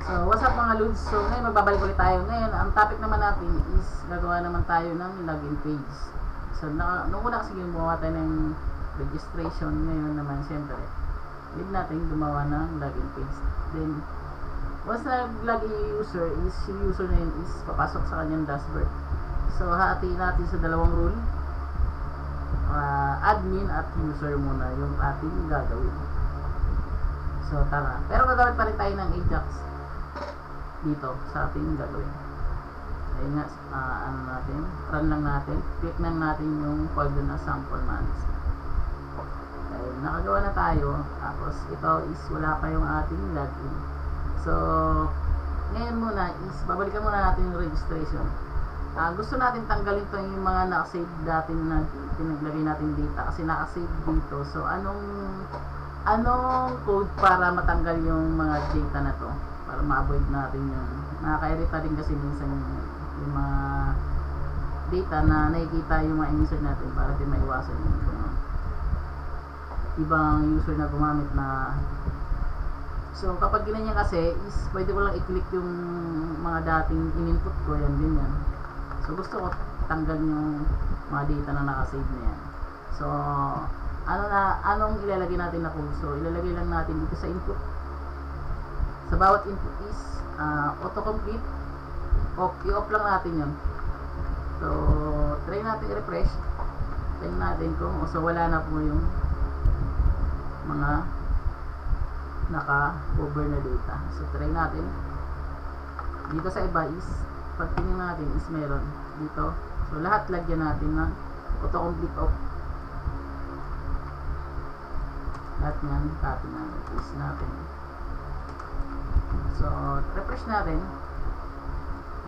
So, what's up mga Lods? So, ngayon magbabalik ulit tayo. Ngayon, ang topic naman natin is gagawa naman tayo ng login page. So, nung una kasi gumawa tayo ng registration, ngayon naman siyempre, need natin gumawa ng login page. Then, once nag-login yung user, yung user na yun is papasok sa kanyang dashboard. So, hatiin natin sa dalawang rule. Admin at user muna yung ating gagawin. So, tara. Pero gagawin pa rin tayo ng Ajax dito sa ating gagawin. Ayun nga, ano natin, run lang natin, click lang natin yung folder na sample management. Ayun, nakagawa na tayo. Tapos ito is wala pa yung ating login. So, ngayon muna is babalikan muna natin yung registration. Gusto natin tanggalin to yung mga nakasave dati na pinaglagay natin data kasi nakasave dito. So, anong code para matanggal yung mga data na to? Para ma-avoid natin yung nakaka-irita din kasi minsan yung mga data na nakikita yung mga insert natin para din maiwasan yung ibang user na gumamit na. So kapag ginanyan kasi is pwede ko lang i-click yung mga dating in-input ko, yan ganyan. So gusto ko tanggal yung mga data na nakasave na yan. So anong ilalagay natin na code? So ilalagay lang natin dito sa input. Sa bawat input is autocomplete. I-off lang natin yun. So, try natin i-refresh. Tingnan natin kung wala na po yung mga naka-cover na data. So, try natin. Dito sa iba is, pag tingnan natin is meron dito. So, lahat lagyan natin ng autocomplete off. Lahat yan, copy natin, paste natin. So, refresh natin.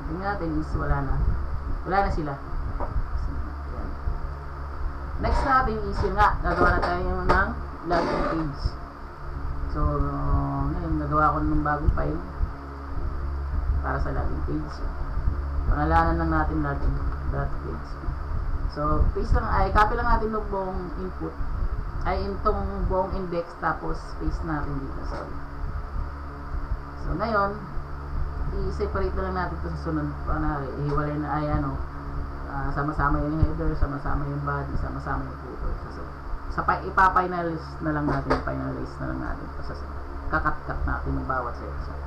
Tingnan natin is wala na sila. Ayan. Next natin is yun nga, gagawa na tayo ng login page. So, ngayon gagawa ko ng bagong file para sa login page. Pangalanan lang natin login.page. So, paste lang, copy lang natin yung buong input itong buong index, tapos paste natin dito. So ngayon, i-separate na lang natin ito sa sunod. Ihiwalay na sama-sama yung header, sama-sama yung body, sama-sama yung footer. So ipa-finalize na lang natin, kakat-cut natin yung bawat section.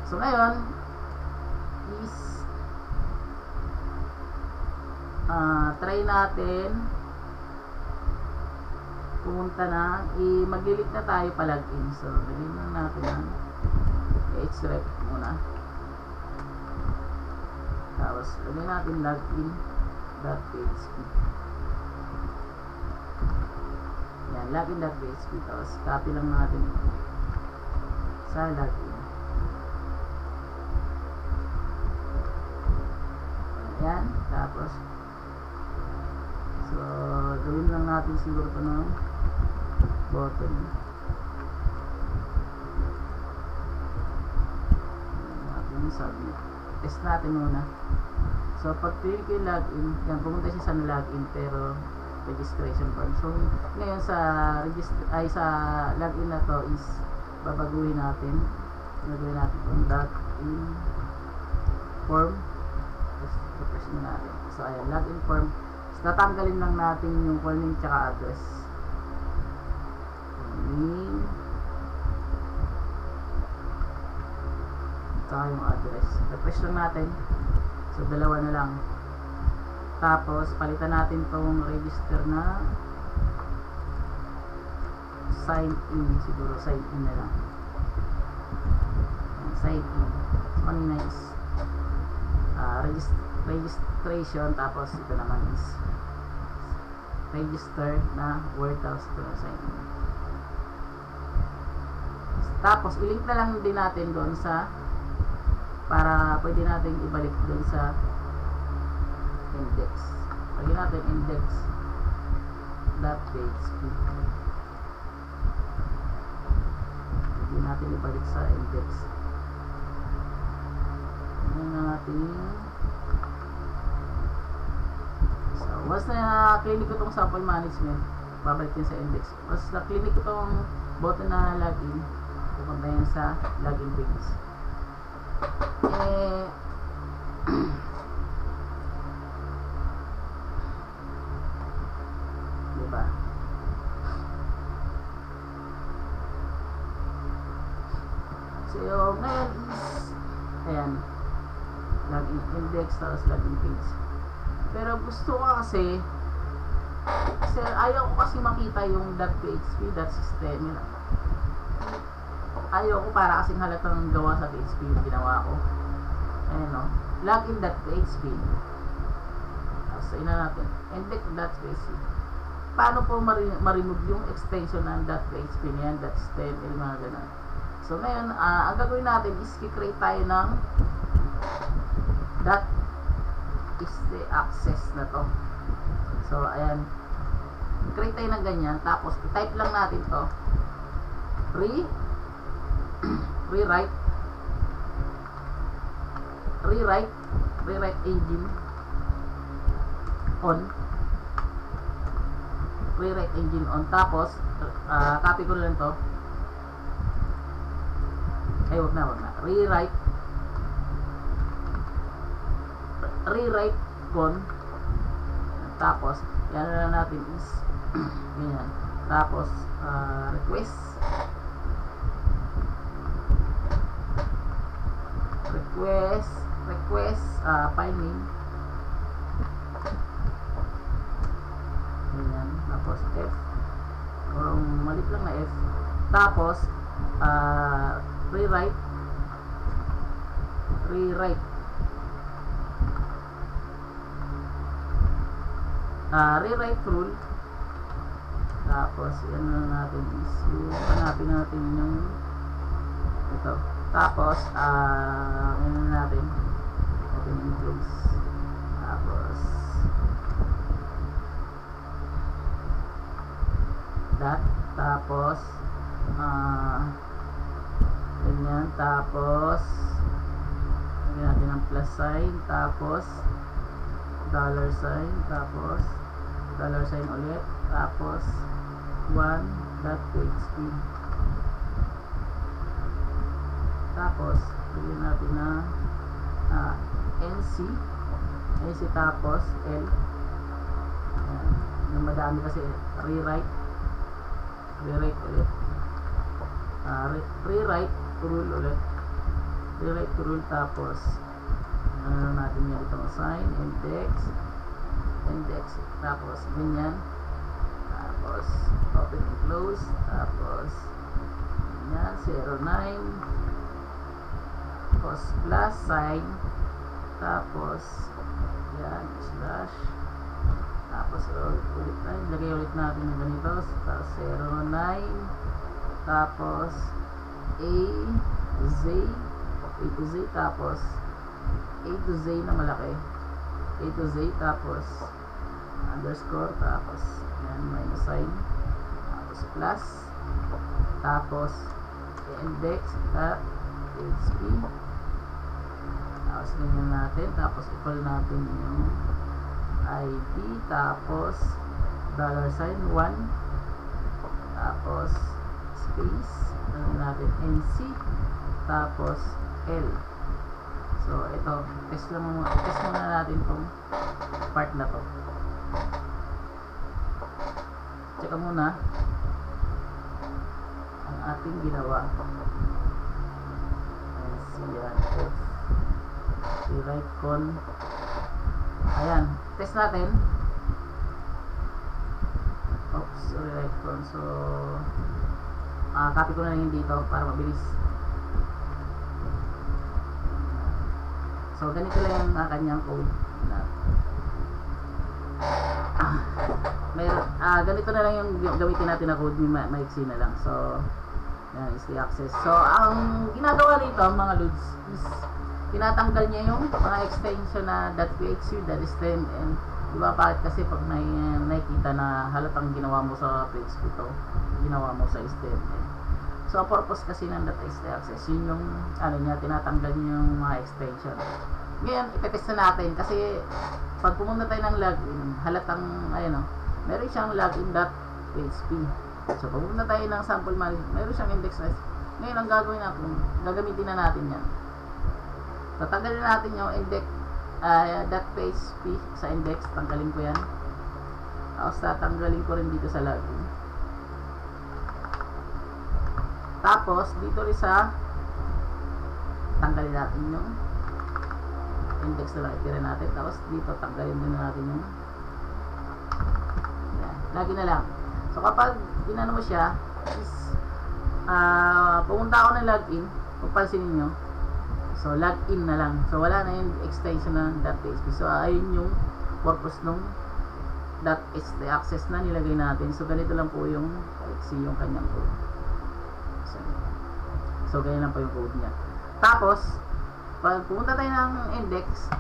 So ngayon is try natin pumunta na, mag-delete na tayo pa-login. So delete na natin ang href muna. Tapos lagyan natin login.php. Yan, login.php. Tapos copy lang natin sa login. Ayan, tapos so gawin lang natin siguro ito ng button. Submit. Test natin muna. So pag click yung login, yan, pumunta siya sa login pero registration form. So ngayon sa login na to is babaguhin natin. Gagawin natin itong login form. Refresh na natin. So ayan, login form. So tatanggalin lang natin yung full name tsaka address. Name tsaka yung address. Refresh lang natin. So dalawa na lang. Tapos palitan natin tong register na sign in. Siguro sign in na lang. Sign in. So kanina is registration, tapos ito naman is register na word, tapos ito na sign in. Tapos ilink na lang din natin doon sa para pwede natin ibalik doon sa index. Lagyan natin index.php. Pwede natin ibalik sa index. Lagyan natin. So, once na clinic ko itong sample management, babalik yun sa index. Once na clinic ko itong button na login, pupunta yan sa login page. eh diba? So ngayon is ayan, login index tapos login page. Pero gusto ko kasi ayaw ko kasi makita yung .php, .system. Ayaw ko para kasing halatang gawa sa PHP yung ginawa ko. Ayan o, login.php. So ina natin, index.php. Paano po ma-remove yung extension ng .php niyan, .html, mga ganun. So ngayon, ang gagawin natin is i-create tayo ng .access na to. So ayan, create tayo ng ganyan, tapos i-type lang natin to rewrite engine on, tapos copy ko lang to, wag na rewrite con, tapos yan na natin is ganyan, tapos request file name, ganyan, tapos F or malit lang na F, tapos rewrite rule, tapos yan na natin is hanapin natin yung ito, tapos yan na natin open and close, tapos that, tapos ganyan, tapos lagyan natin ng plus sign, tapos dollar sign, tapos dollar sign ulit, tapos 1.php, tapos lagyan natin na nc, tapos L. Ayan, yung madami kasi rewrite ulit, rewrite rule, tapos ano natin yan, itong assign index, tapos ganyan, tapos open and close, tapos ganyan, 09, tapos plus sign, tapos yan, slash, tapos ulit tayo, lagay ulit natin yung ganito, tapos 09, tapos A to Z, tapos A to Z na malaki, A to Z, tapos underscore, tapos yan, minus sign, tapos plus, tapos index.php, tapos ganyan natin, tapos equal natin yung ID, tapos dollar sign 1, tapos space, ganyan natin NC, tapos L. So ito, test muna natin itong part na to. Check muna ang ating ginawa. NC yan, F, rewrite con. Ayan, test natin. Oops, rewrite con. So copy ko na lang dito para mabilis. So ganito lang ang kanyang code na ganito na lang yung gamitin natin na code, maiksi na lang. So yan is the access. So ang ginagawa nito mga loads is tinatanggal niya yung mga extension na .php, .html. Diba, bakit? Kasi pag nakikita na halatang ginawa mo sa PHP to, ginawa mo sa HTML. So ang purpose kasi ng .access, yun yung niya, tinatanggal niya yung mga extension. Ngayon, ipetest na natin kasi pag pumunta tayo ng login, halatang meron siyang login.php. So pag pumunta tayo ng sample management, meron siyang index. Ngayon ang gagawin natin, gagamitin na natin yan. Tatanggalin natin yung index .php sa index, tanggalin ko yan. Tapos tatanggalin ko rin dito sa login. Tapos dito rin sa tanggalin natin yung index na lang itira natin. Tapos dito tanggalin din natin yung yan, lagi na lang. So kapag inano mo siya is pumunta ako ng login, kung pansinin nyo, so login na lang, so wala na yung extension ng .php. So ayun yung purpose nung .ht access na nilagay natin. So ganito lang po yung yung kanyang code. So ganyan lang po yung code niya. Tapos pag pumunta tayo ng index,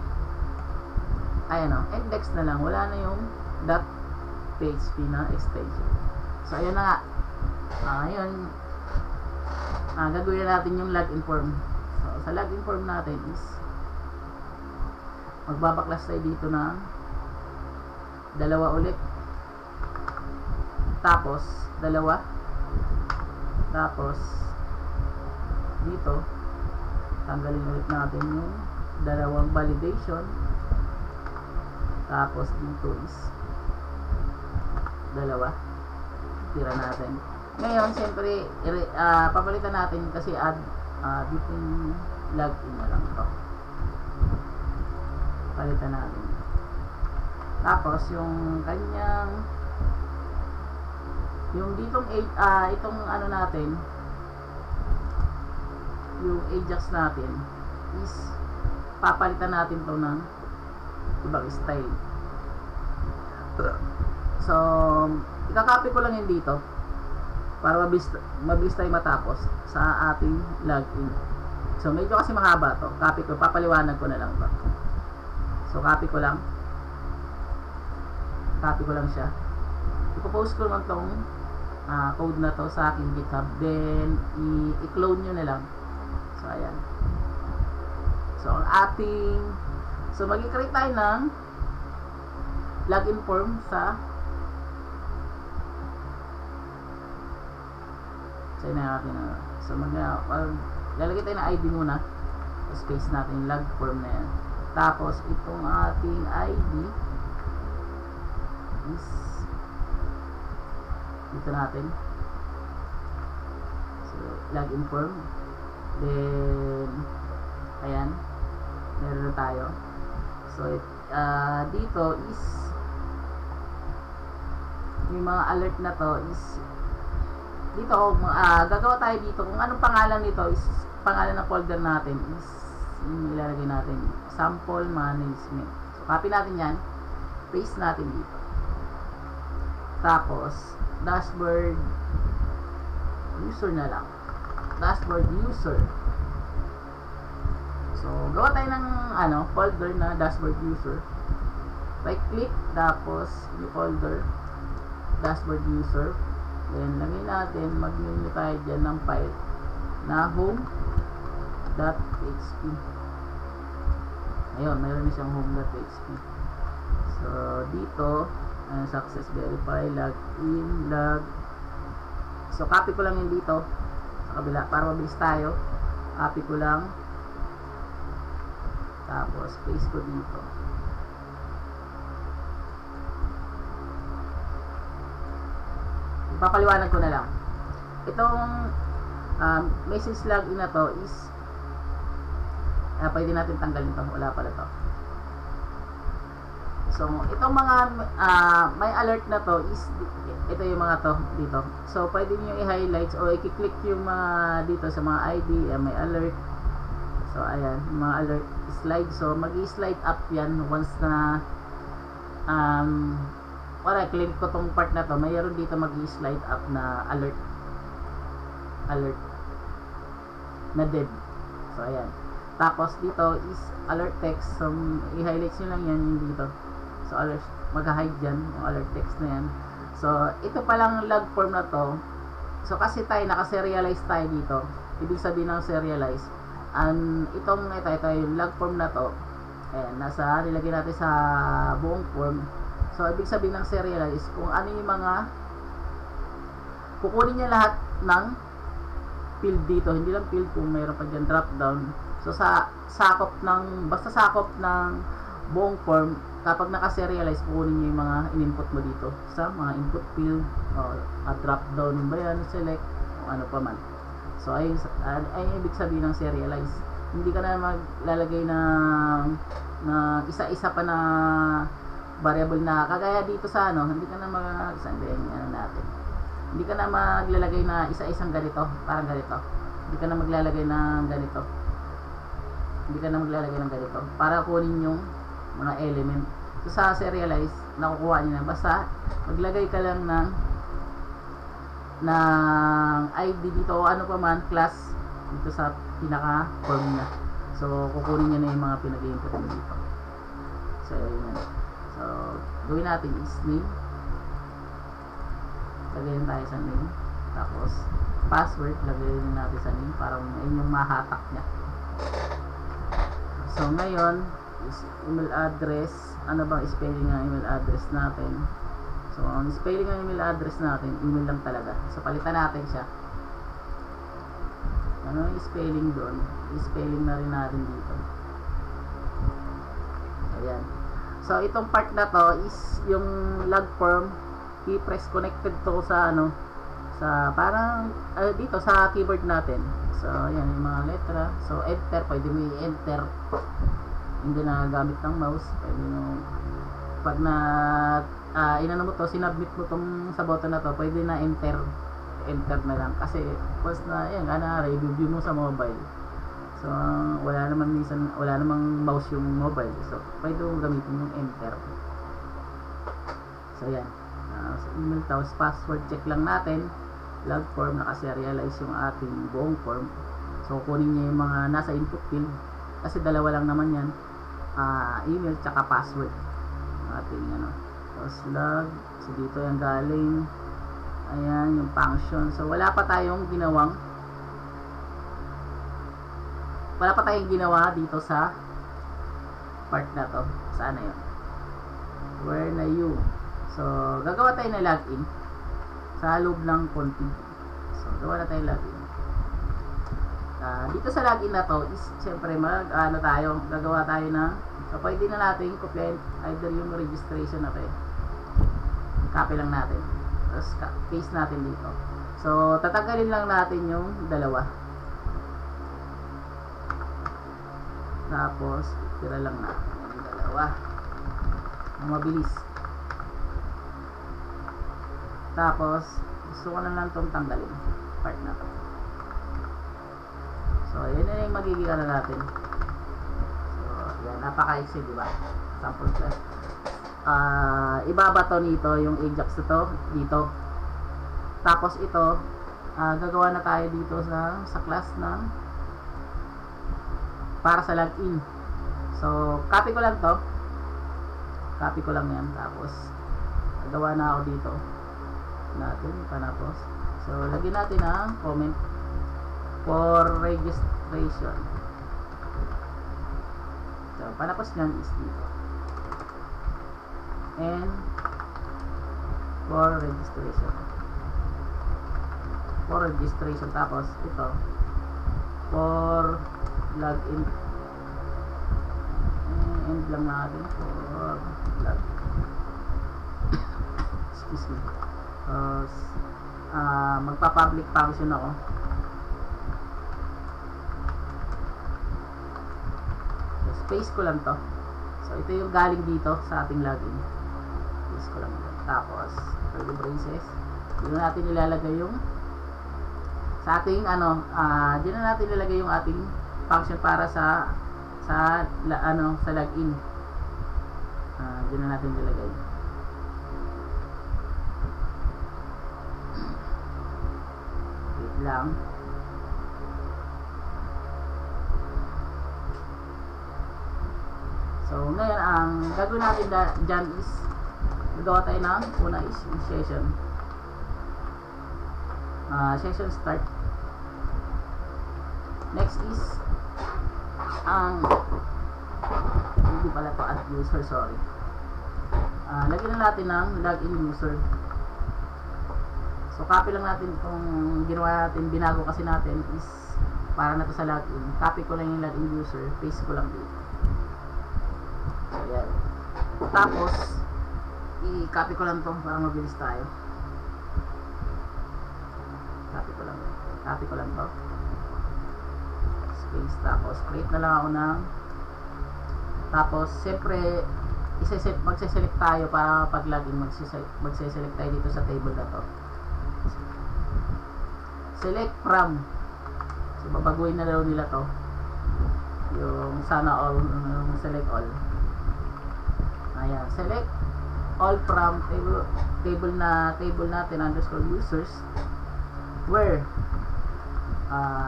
ayan o, index na lang, wala na yung .php na extension. So ayun na nga, ayun, gagawin natin yung login form. So sa login form natin is magbabaklas tayo dito ng dalawa ulit, tapos dalawa, tapos dito tanggalin ulit natin yung dalawang validation, tapos dito is dalawa, tira natin. Ngayon siyempre papalitan natin kasi add dito yung login na lang ito, palitan natin. Tapos yung kanyang yung ditong itong ano natin, yung Ajax natin is papalitan natin to ng ibang style. So ikakopy ko lang yun dito para mabilis tayo matapos sa ating login. So medyo kasi mahaba to, copy ko, papaliwanag ko na lang to. So copy ko lang siya, ipopost ko naman tong code na to sa aking GitHub, then i-clone nyo na lang. So ayan, so ang ating mag-create tayo ng login form sa natin na. So lalagay tayo ng ID muna, space natin yung log form na yan. Tapos itong ating ID is dito natin, so login form, then ayan, meron na tayo. So dito is yung mga alert na to is dito, gagawa tayo dito kung anong pangalan nito is pangalan ng folder natin is yung ilalagay natin, sample management. So copy natin yan, paste natin dito. Tapos dashboard user na lang, dashboard user. So gawa tayo ng folder na dashboard user, right click, tapos yung folder dashboard user, then lagay natin, mag-new tayo dyan ng file na home.php. ayun, mayroon na siyang home.php. So dito success verify, login, log. So copy ko lang yun dito sa kabila para mabilis tayo. Copy ko lang, tapos paste ko dito. Papaliwanag ko na lang. Itong message login na to is pwede natin tanggalin to, wala pala to. So itong mga may alert na to is ito yung mga to dito. So pwede niyo i-highlight o i-click yung mga dito sa mga ID, may alert. So ayan, mga alert slide. So mag-i-slide up yan once na wala, click ko tong part na to, mayroon dito mag-i-slide up na alert na dev. So ayan, tapos dito is alert text. So i-highlight nyo lang yan yung dito. So alert, mag-hide dyan yung alert text na yan. So ito palang log form na to. So kasi tayo naka-serialize tayo dito, ibig sabihin ng serialize, ito yung log form na to, ayan, nilagay natin sa buong form. So ibig sabihin ng serialize, kung ano yung mga kukunin niya lahat ng field dito, hindi lang field kung mayroon pa dyan drop down. So sa basta sakop ng buong form, kapag naka-serialize, kukunin nyo yung mga in-input mo dito sa mga input field, drop down ba yan, select, o ano pa man. So ay ibig sabihin ng serialize. Hindi ka na maglalagay ng isa-isa pa na variable na kagaya dito sa hindi ka na hindi ka na maglalagay na isa-isang ganito, parang ganito. Hindi ka na maglalagay ng ganito. Hindi ka na maglalagay ng ganito para kunin yung mga element. So sa serialize, nakukuha niyo na basta maglagay ka lang ng ID dito o ano pa man, class dito sa pinaka form na. So kukunin niya na yung mga pinag-input mo dito. So yun. So gawin natin is name. Lagyan tayo sa name. Tapos password, lagyan natin sa name para ayun yung mahatak niya. So ngayon is email address. Ano bang spelling ng email address natin? So ang spelling ng email address natin, email lang talaga. So palitan natin siya. Ano yung spelling doon? I-spelling na rin natin dito. Ayan. So itong part na to is yung log form, key press connected to sa sa parang dito sa keyboard natin. So ayan yung mga letra. So enter, pwede mo i-enter. Hindi na gamit ng mouse. Pwede mo pag inano mo to, sinubmit mo tong sa button na to, pwede na enter na lang kasi once na yan review mo sa mobile. So wala namang mouse yung mobile, so pwede mo gamitin yung enter. So yan, so email, tapos password check lang natin. Log form, naka-serialize yung ating buong form. So kunin niya yung mga nasa input field kasi dalawa lang naman yan, email tsaka password ating tapos log. So dito yung galing. Ayan yung function. So wala pa tayong ginawa dito sa part na to. Saan na yun? Where na you? So gagawa tayo na login sa loob ng konti. So gawa na tayo login. Dito sa login na to is syempre gagawa tayo ng, so pwede na natin copy either yung registration na tayo. Copy lang natin. Tapos paste natin dito. So tatanggalin lang natin yung dalawa. Tapos tira lang natin yung dalawa. Mabilis. Tapos gusto ko na lang itong tanggalin, part na to. So yan na yung magiging natin. So yan, napaka-easy, diba? Sample class. Ibabato nito yung Ajax na to dito. Tapos ito gagawa na tayo dito sa class ng para sa login. So copy ko lang to. Copy ko lang yan. Tapos gagawa na ako dito natin panapos. So lagyan natin ang comment for registration. So panapos nyan is dito. And for registration, tapos ito for login, end lang natin for login. Excuse me. Magpa-public function ako. So, space ko lang to. So ito yung galing dito sa ating login. Ko lang. Tapos curly braces, dito natin ilalagay yung sa ating dito na natin ilalagay yung ating function para sa login. Dito na natin ilalagay. Wait lang. So ngayon ang gagawin natin dyan is gagawa tayo ng una is session. Session start. Next is hindi pala to add user, sorry. Lagyan na natin ng login user. So So copy lang natin kung ginawa natin, binago kasi natin is para na to sa login. Copy ko lang yung login user, paste ko lang dito. So yan. Tapos i-copy ko lang to para mabilis tayo. Copy ko lang to. Space, tapos create na lang ako ng, tapos siyempre magse-select tayo para pag login magse-select tayo dito sa table na to. Select from, so babaguhin na daw nila to yung sana all, yung select all. Ayan, select all from table natin underscore users where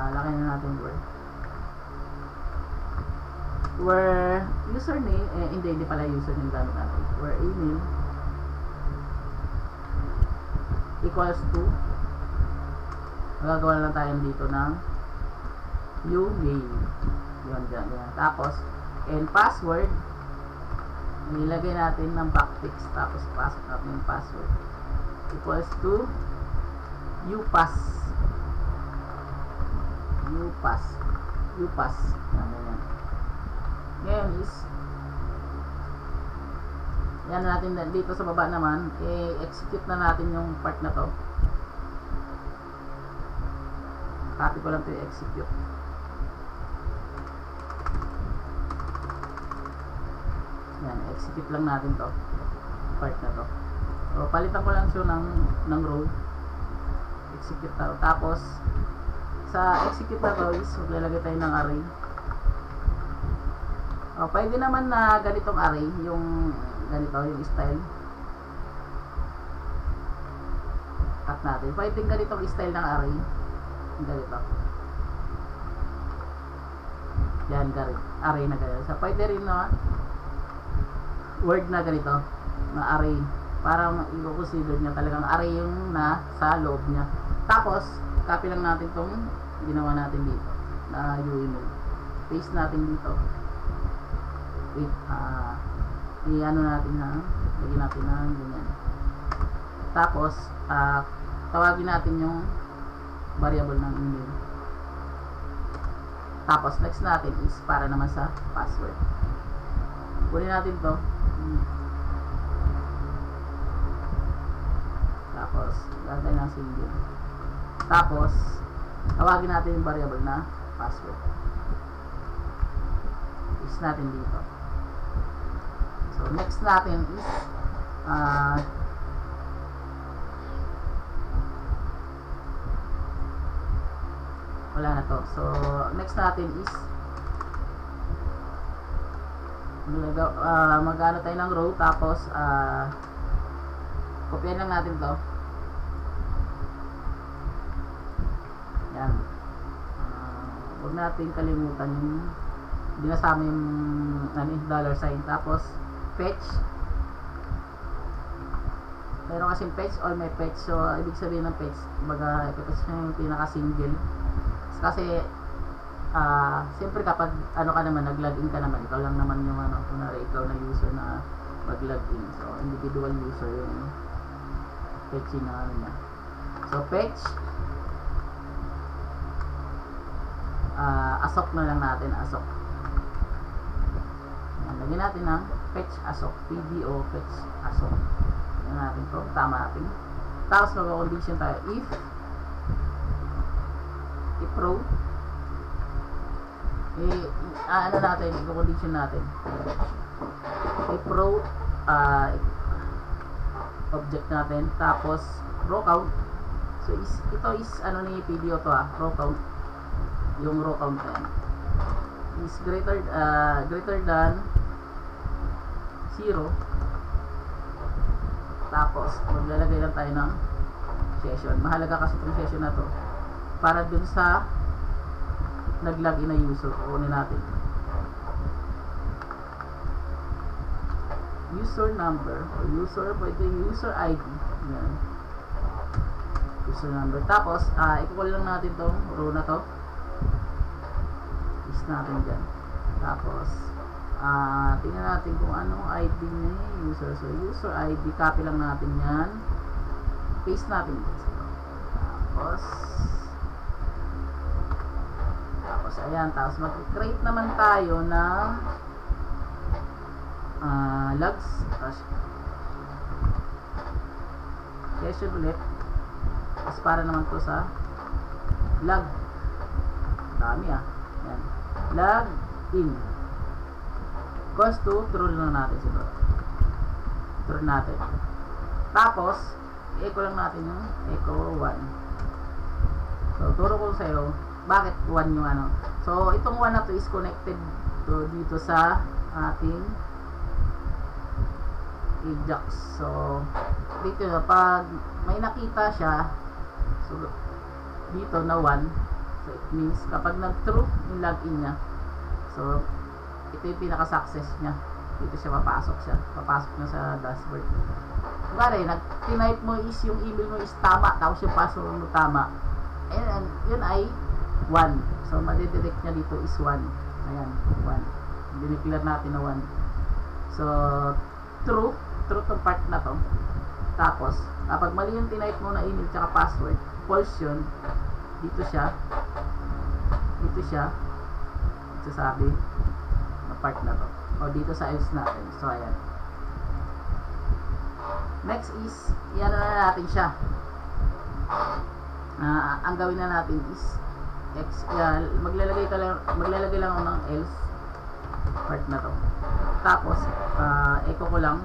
laki na natin where username, hindi pala username gamit natin, where email equals to, magagawa lang tayo dito ng yung mail, yun. Tapos and password nilagay natin ng backticks, tapos pasok natin yung password equals to upass. Ngayon is yan natin dito sa baba naman, execute na natin yung part na to. Copy ko lang to i-execute. Yan, execute lang natin to part na to. So palitan ko lang siya ng row, execute tayo. Tapos sa execute na to is maglalagay tayo ng array. Pwede naman na ganitong array, yung ganito, yung style. Cut natin. Pwede ganitong style ng array. Ganito. Yan, array na ganito. So pwede rin na word na ganito, na array. Para i-consider niya talagang array yung nasa loob niya. Tapos copy lang natin tong ginawa natin dito na UML, paste natin dito. Wait, i-ano natin na lagyan natin na ganyan. Tapos tawagin natin yung variable ng email. Tapos next natin is para naman sa password. Kunin natin to, tapos gagawin ng single. Tapos tawagin natin yung variable na password. Paste natin dito. So next natin is wala na to. So next natin is mag-ano tayo ng row, tapos kopyahin lang natin to. Yan. Huwag natin kalimutan yung dinasama yung $sign. Tapos fetch, meron kasing fetch or may fetch. So ibig sabihin ng fetch, baga ipetch nyo yung pinaka single. Kasi siyempre kapag ano ka naman, nag-login ka naman, ikaw lang naman yung kunwari ikaw na user na mag-login. So individual user yung fetching na niya. So fetch asok na lang natin, asok. Lagyan natin ng fetch asok, PDO fetch asok. Lagyan natin to, tama natin. Tapos mag-condition tayo if row, ano natin, i-condition natin if row object natin, tapos row count. So ito is ano ni PDO to, row count. Yung row count na yan is greater than 0. Tapos maglalagay lang tayo ng session. Mahalaga kasi itong session na to para dun sa nag-login na user. Kunin natin user number or user, pwede user ID. Yan. User number. Tapos i-call lang natin tong row na to, is natin dyan. Tapos tingnan natin kung anong ID niya user. So user ID, copy lang natin yan, paste natin dito. tapos ayan, tapos mag-create naman tayo ng logs session ulit. Tapos para naman to sa log, dami yan, log in equals to true lang natin siguro, true natin. Tapos echo lang natin yung echo 1. So turo ko sa'yo bakit 1 yung ano. So itong 1 na to is connected to dito sa ating Ajax. So dito pag may nakita siya, so dito na 1, so it means kapag nag-true yung login niya, so ito yung pinaka-success niya. Dito siya papasok na sa dashboard. Kumari, nag-type mo is yung email mo is tama, tapos yung password mo tama, and yun ay 1. So madidetect niya dito is 1. Ayan, 1. Dineclare natin na 1. So true tong part na to. Tapos kapag mali yung type mo na email tsaka password, false yun. Dito siya sasabi na part na to, o dito sa else natin. So ayan, next is yan na natin siya. Ang gawin na natin is maglalagay lang ako ng else part na to. Tapos echo ko lang,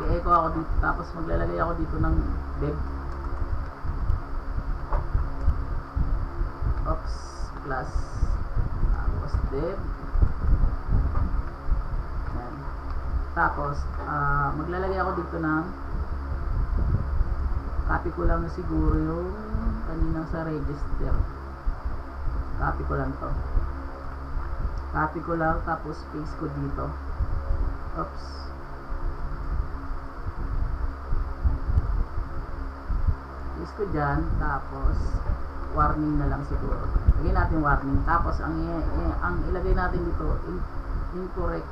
echo ako dito, tapos maglalagay ako dito ng dev plus tapos dev. Yan. Tapos maglalagay ako dito ng copy ko lang na siguro yung kaninang sa register. Copy ko lang to. Copy ko lang, tapos paste ko dito. Oops. Paste ko dyan, tapos warning na lang siguro. Lagyan natin warning. Tapos ang ilagay natin dito, incorrect.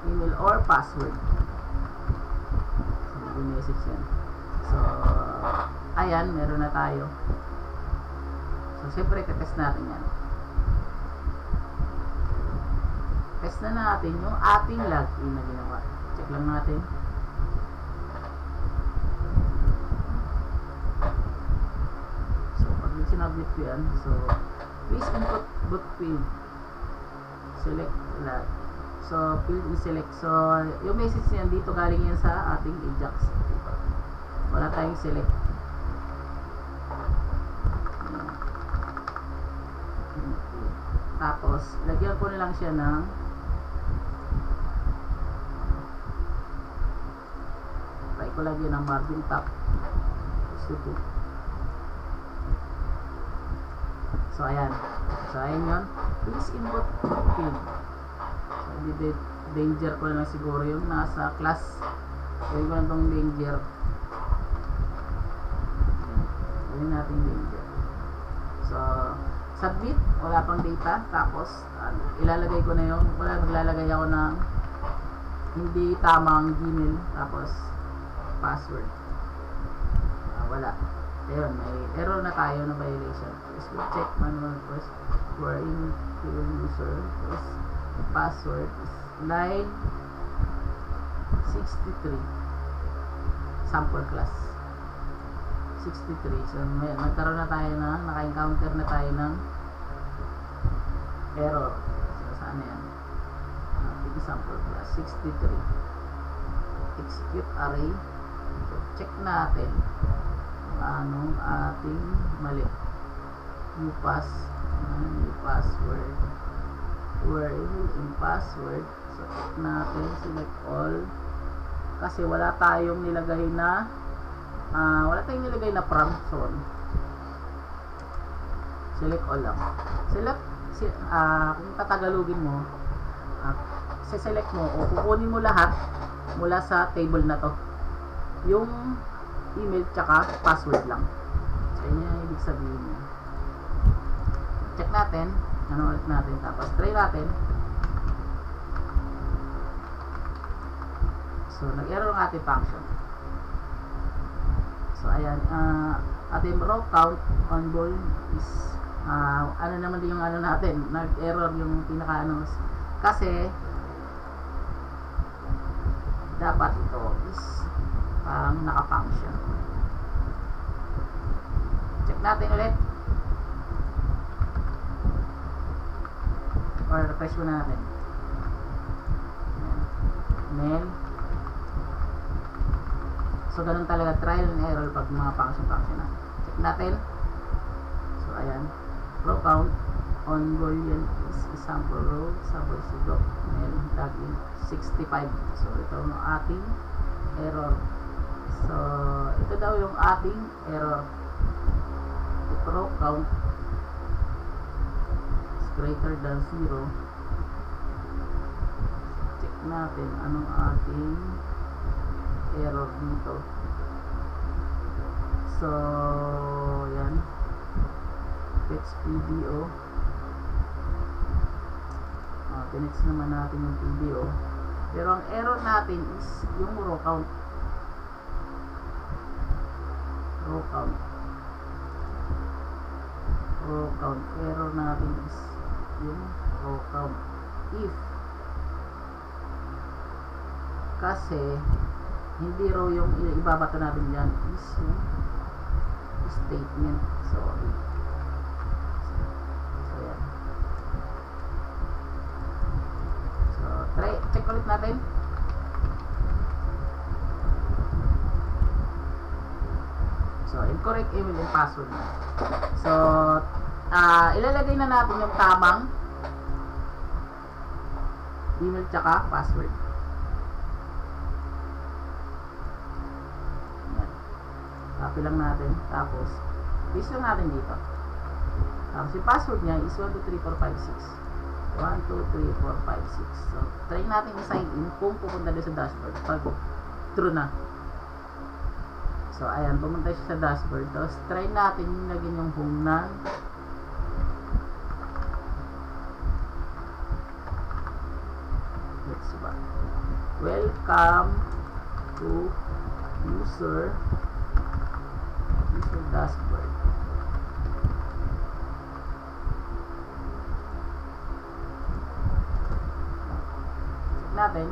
Email or password. So, message yan. So, ayan, meron na tayo. So, siyempre, test natin yan. Test na natin yung ating login na ginawa. Check lang natin. So, pag sinabit ko yan, so, please input boot field. Select log. So, field and select. So, yung message niyan dito galing yan sa ating Ajax. Wala tayong select. Tapos, lagyan ko na lang siya ng try ko lagyan ng margin top. So, ayan. So, ayan yun. Please input field. So, danger ko na lang siguro yung nasa class. Gawin ko na itong danger. Gawin natin danger. So, submit. Wala pang data. Tapos, ilalagay ko na yung, maglalagay ako ng hindi tamang Gmail. Tapos, password. Wala. Ayun, may error na tayo na violation. Let's go check manual first. We're in user. First, password is line 63. Sample class. 63. So, nagkaroon na tayo ng, naka-encounter na tayo ng error. So, saan yan? Sample class 63. Execute array. So, check natin anong ating mali. New password. We're in password. So, check natin. Select all. Kasi wala tayong nilagay na prompt. Sorry. Select all lang. Select, kung tatagalogin mo, select mo o kukunin mo lahat mula sa table na to. Yung email tsaka password lang. So, yun yung ibig sabihin niya. Check natin. ano ulit natin, tapos try natin. So nag-error ang ating function. So ayan, ating row count on ball is ano naman din yung ano natin, nag-error yung pinaka ano, kasi dapat ito is parang naka-function. Check natin ulit, or refresh muna natin. Mail. So ganun talaga, trial and error pag mga function na. Check natin. So ayan, row count on boolean is sample row, sample sigop, mail, login 65. So ito yung ating error. So ito daw yung ating error. If row count is greater than 0, check natin anong ating error dito. So yan, fetch PDO. Pinex naman natin yung PDO, pero ang error natin is yung row count. Error natin is yung row count. If kasi hindi raw yung ibabato natin dyan, is yung statement. So yan. So try, check ulit natin. So incorrect email and password. So ilalagay na natin yung tamang email tsaka password. Copy lang natin, tapos paste lang natin dito. Tapos yung password niya is 123456. 123456. So try natin i-sign in kung pupunta din sa dashboard pag true na. So ayan, pumunta siya sa dashboard. Tapos try natin yung lagyan yung home ng welcome to user dashboard. Check natin.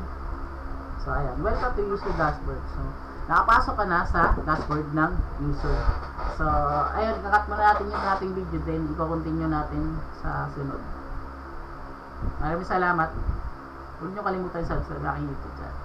So ayan, welcome to user dashboard. So nakapasok ka na sa dashboard ng user. So ayun, nakat muna natin yung ating video, then i-continue natin sa sunod. Maraming salamat. Huwag nyo kalimutan i-subscribe sa aking YouTube channel.